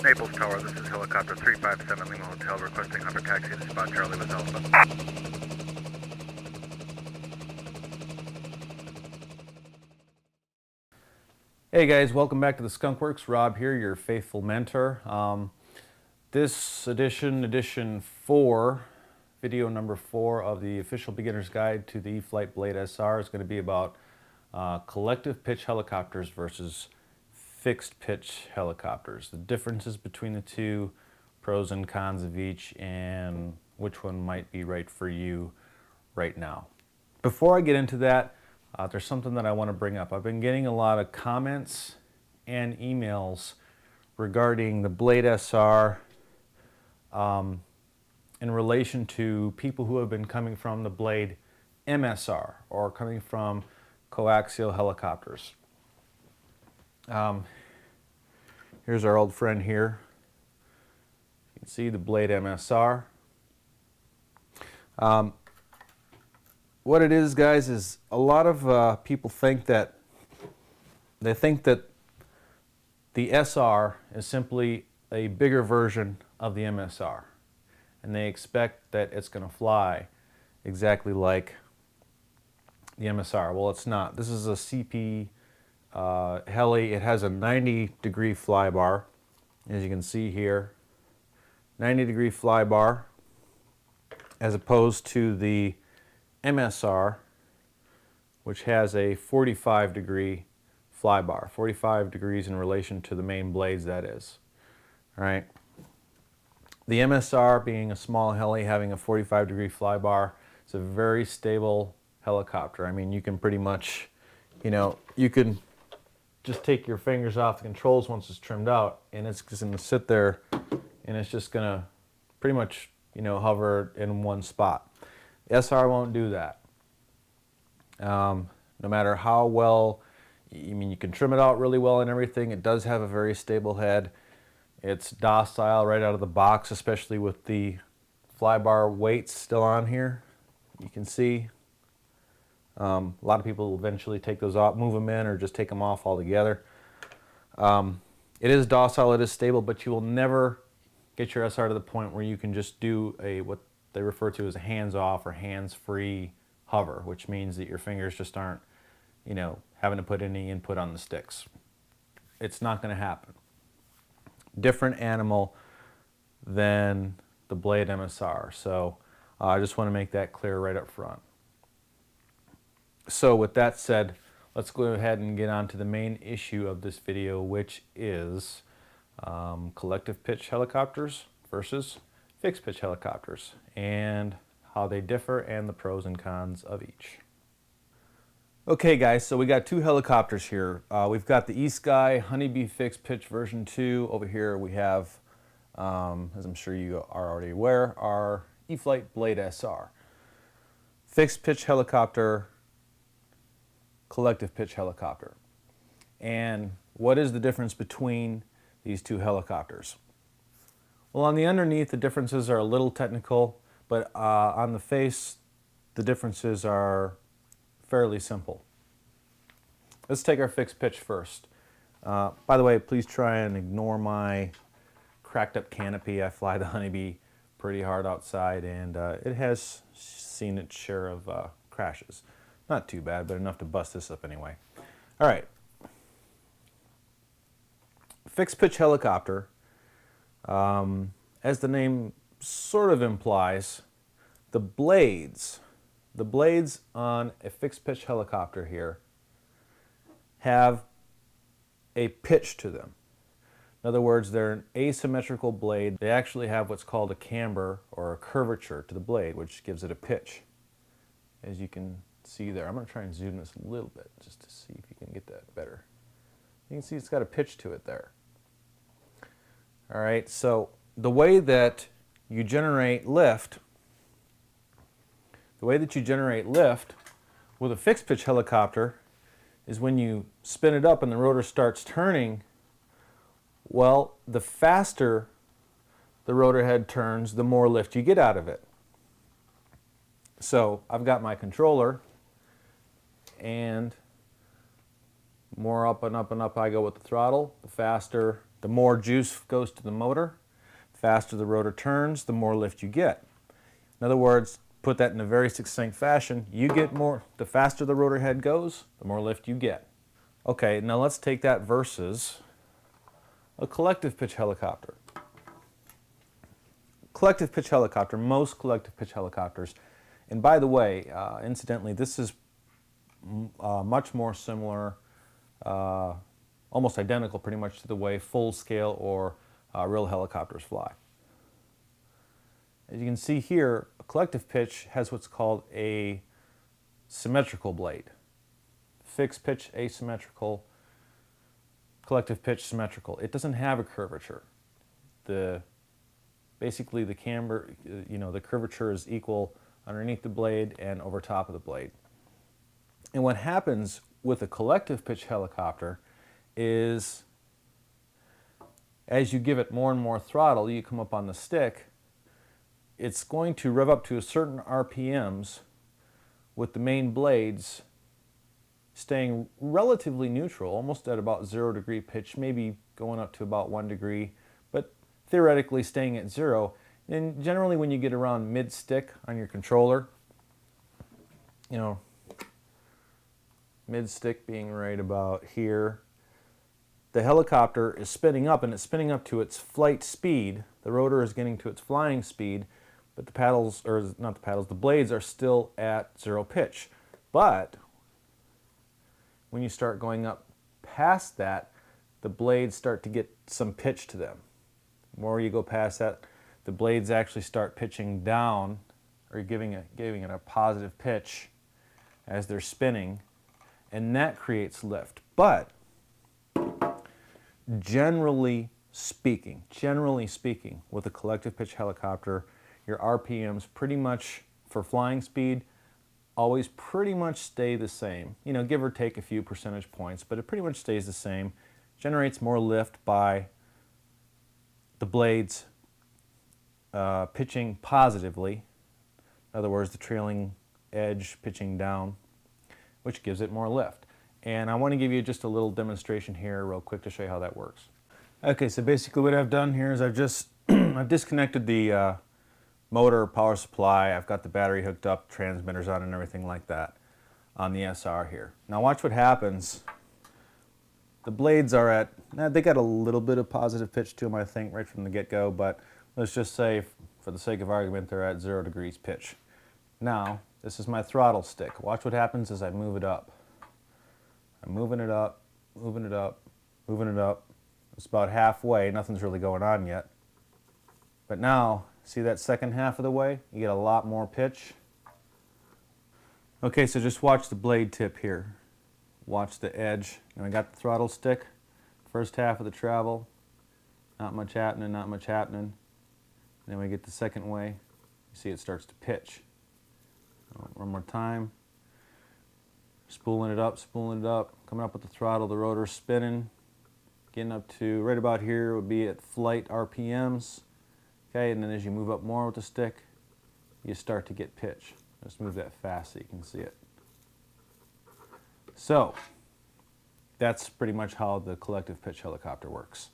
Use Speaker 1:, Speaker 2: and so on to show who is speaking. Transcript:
Speaker 1: Naples Tower, this is helicopter 357 Lima Hotel requesting hover taxi to spot Charlie with Alpha.
Speaker 2: Hey guys, welcome back to the Skunk Works. Rob here, your faithful mentor. This edition 4, video number 4 of the official beginner's guide to the E-Flite Blade SR is going to be about collective pitch helicopters versus fixed pitch helicopters. The differences between the two, pros and cons of each, and which one might be right for you right now. Before I get into that, there's something that I want to bring up. I've been getting a lot of comments and emails regarding the Blade SR in relation to people who have been coming from the Blade MSR or coming from coaxial helicopters. Here's our old friend here. You can see the Blade MSR. What it is, guys, is a lot of people think that the SR is simply a bigger version of the MSR, and they expect that it's going to fly exactly like the MSR. Well, it's not. This is a CP heli. It has a 90-degree flybar, as you can see here. 90-degree flybar, as opposed to the MSR, which has a 45-degree flybar. 45 degrees in relation to the main blades, that is. All right. The MSR, being a small heli having a 45-degree flybar, is a very stable helicopter. I mean, you can pretty much, you can just take your fingers off the controls once it's trimmed out, and it's just going to sit there, and it's just going to pretty much, hover in one spot. The SR won't do that. No matter how well, you can trim it out really well and everything. It does have a very stable head. It's docile right out of the box, especially with the flybar weights still on here. You can see a lot of people will eventually take those off, move them in, or just take them off altogether. It is docile, it is stable, but you will never get your SR to the point where you can just do what they refer to as a hands-off or hands-free hover, which means that your fingers just aren't, having to put any input on the sticks. It's not going to happen. Different animal than the Blade MSR. So I just want to make that clear right up front. So with that said, let's go ahead and get on to the main issue of this video, which is collective pitch helicopters versus fixed pitch helicopters and how they differ and the pros and cons of each. Okay guys, so we got two helicopters here. We've got the eSky Honeybee Fixed Pitch version 2. Over here we have, as I'm sure you are already aware, our E-Flite Blade SR. Fixed pitch helicopter, collective pitch helicopter. And what is the difference between these two helicopters? Well, on the underneath, the differences are a little technical, but on the face, the differences are fairly simple. Let's take our fixed pitch first. By the way, please try and ignore my cracked up canopy. I fly the Honeybee pretty hard outside, and it has seen its share of crashes. Not too bad, but enough to bust this up anyway. All right. Fixed pitch helicopter, as the name sort of implies, the blades on a fixed pitch helicopter here have a pitch to them. In other words, they're an asymmetrical blade. They actually have what's called a camber or a curvature to the blade, which gives it a pitch, as you can see there. I'm going to try and zoom this a little bit just to see if you can get that better. You can see it's got a pitch to it there. All right, so the way that you generate lift, with a fixed pitch helicopter is when you spin it up and the rotor starts turning, well, the faster the rotor head turns, the more lift you get out of it. So I've got my controller, and more up and up and up I go with the throttle, the faster The more juice goes to the motor, faster the rotor turns, the more lift you get. In other words, put that in a very succinct fashion, you get more, the faster the rotor head goes, the more lift you get. Okay, now let's take that versus a collective pitch helicopter. Collective pitch helicopter, most collective pitch helicopters, and by the way, incidentally, this is much more similar, almost identical pretty much to the way full-scale or real helicopters fly. As you can see here, a collective pitch has what's called a symmetrical blade. Fixed pitch, asymmetrical, collective pitch, symmetrical. It doesn't have a curvature. Basically the camber, the curvature is equal underneath the blade and over top of the blade. And what happens with a collective pitch helicopter is as you give it more and more throttle, you come up on the stick, it's going to rev up to a certain RPMs with the main blades staying relatively neutral, almost at about 0 degree pitch, maybe going up to about 1 degree, but theoretically staying at 0. And generally when you get around mid-stick on your controller, mid-stick being right about here, the helicopter is spinning up, and it's spinning up to its flight speed. The rotor is getting to its flying speed, but the paddles, or not the paddles, the blades are still at 0 pitch. But when you start going up past that, the blades start to get some pitch to them. The more you go past that, the blades actually start pitching down, or giving it a positive pitch as they're spinning, and that creates lift. But generally speaking, with a collective pitch helicopter, your RPMs pretty much for flying speed always pretty much stay the same. Give or take a few percentage points, but it pretty much stays the same. Generates more lift by the blades pitching positively. In other words, the trailing edge pitching down, which gives it more lift. And I want to give you just a little demonstration here real quick to show you how that works. Okay, so basically what I've done here is I've just I've disconnected the motor power supply. I've got the battery hooked up, transmitters on and everything like that on the SR here. Now watch what happens. The blades are at, they got a little bit of positive pitch to them, I think, right from the get-go, but let's just say, for the sake of argument, they're at 0 degrees pitch. Now, this is my throttle stick. Watch what happens as I move it up. I'm moving it up, moving it up, moving it up. It's about halfway, nothing's really going on yet. But now, see that second half of the way? You get a lot more pitch. Okay, so just watch the blade tip here. Watch the edge. I got the throttle stick. First half of the travel. Not much happening, not much happening. And then we get the second way. You see it starts to pitch. One more time. Spooling it up, coming up with the throttle, the rotor spinning. Getting up to right about here would be at flight RPMs. Okay, and then as you move up more with the stick, you start to get pitch. Let's move that fast so you can see it. So, that's pretty much how the collective pitch helicopter works.